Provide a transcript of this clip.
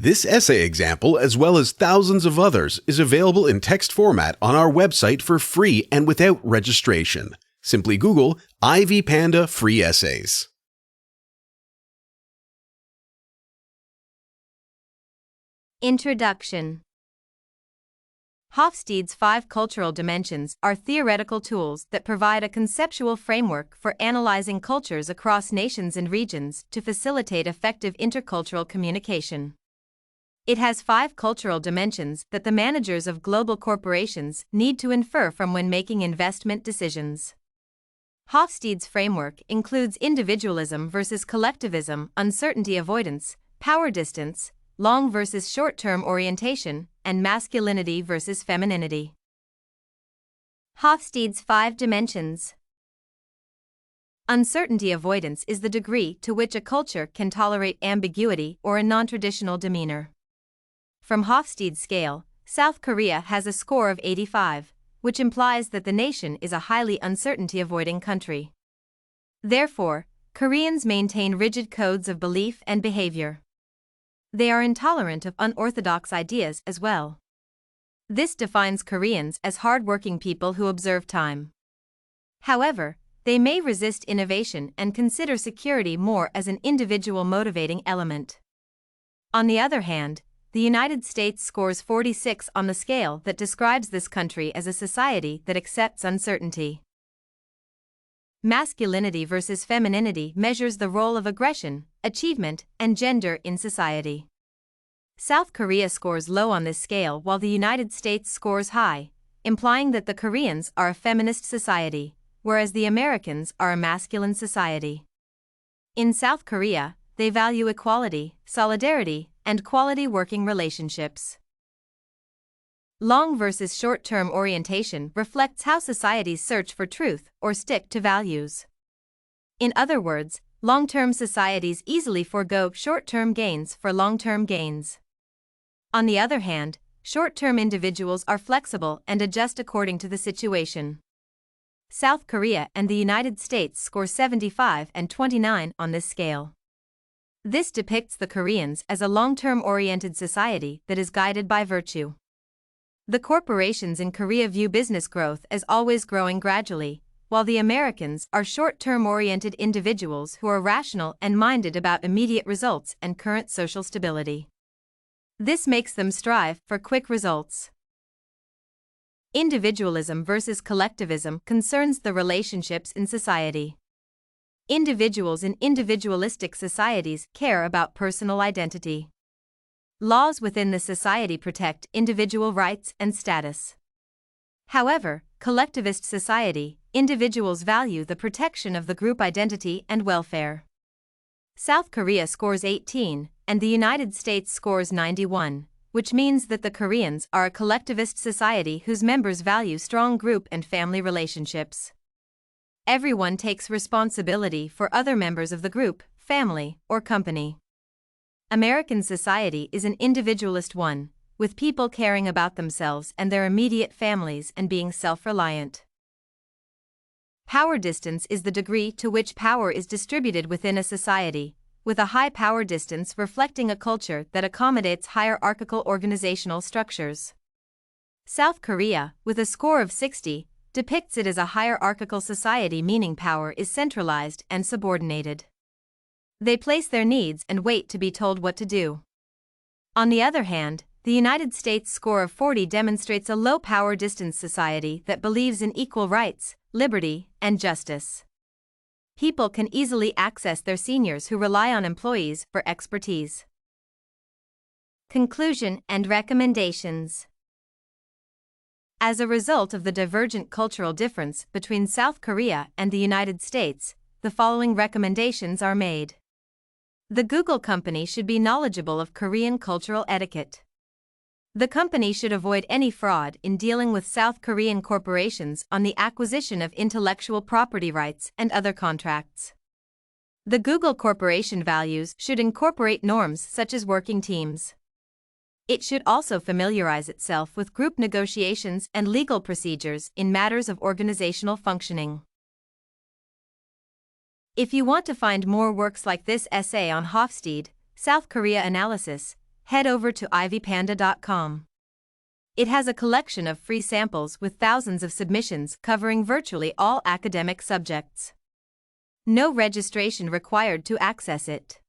This essay example, as well as thousands of others, is available in text format on our website for free and without registration. Simply Google Ivy Panda Free Essays. Introduction. Hofstede's 5 cultural dimensions are theoretical tools that provide a conceptual framework for analyzing cultures across nations and regions to facilitate effective intercultural communication. It has 5 cultural dimensions that the managers of global corporations need to infer from when making investment decisions. Hofstede's framework includes individualism versus collectivism, uncertainty avoidance, power distance, long versus short-term orientation, and masculinity versus femininity. Hofstede's 5 dimensions. Uncertainty avoidance is the degree to which a culture can tolerate ambiguity or a non-traditional demeanor. From Hofstede's scale, South Korea has a score of 85, which implies that the nation is a highly uncertainty-avoiding country. Therefore, Koreans maintain rigid codes of belief and behavior. They are intolerant of unorthodox ideas as well. This defines Koreans as hard-working people who observe time. However, they may resist innovation and consider security more as an individual motivating element. On the other hand, the United States scores 46 on the scale that describes this country as a society that accepts uncertainty. Masculinity versus femininity measures the role of aggression, achievement, and gender in society. South Korea scores low on this scale while the United States scores high, implying that the Koreans are a feminist society, whereas the Americans are a masculine society. In South Korea, they value equality, solidarity, and quality working relationships. Long versus short-term orientation reflects how societies search for truth or stick to values. In other words, long-term societies easily forego short-term gains for long-term gains. On the other hand, short-term individuals are flexible and adjust according to the situation. South Korea and the United States score 75 and 29 on this scale. This depicts the Koreans as a long-term oriented society that is guided by virtue. The corporations in Korea view business growth as always growing gradually, while the Americans are short-term oriented individuals who are rational and minded about immediate results and current social stability. This makes them strive for quick results. Individualism versus collectivism concerns the relationships in society. Individuals in individualistic societies care about personal identity. Laws within the society protect individual rights and status. However, collectivist society, individuals value the protection of the group identity and welfare. South Korea scores 18, and the United States scores 91, which means that the Koreans are a collectivist society whose members value strong group and family relationships. Everyone takes responsibility for other members of the group, family, or company. American society is an individualist one, with people caring about themselves and their immediate families and being self-reliant. Power distance is the degree to which power is distributed within a society, with a high power distance reflecting a culture that accommodates hierarchical organizational structures. South Korea, with a score of 60, depicts it as a hierarchical society, meaning power is centralized and subordinated. They place their needs and wait to be told what to do. On the other hand, the United States score of 40 demonstrates a low power distance society that believes in equal rights, liberty, and justice. People can easily access their seniors who rely on employees for expertise. Conclusion and recommendations. As a result of the divergent cultural difference between South Korea and the United States, the following recommendations are made. The Google company should be knowledgeable of Korean cultural etiquette. The company should avoid any fraud in dealing with South Korean corporations on the acquisition of intellectual property rights and other contracts. The Google Corporation values should incorporate norms such as working teams. It should also familiarize itself with group negotiations and legal procedures in matters of organizational functioning. If you want to find more works like this essay on Hofstede, South Korea analysis, head over to ivpanda.com. It has a collection of free samples with thousands of submissions covering virtually all academic subjects. No registration required to access it.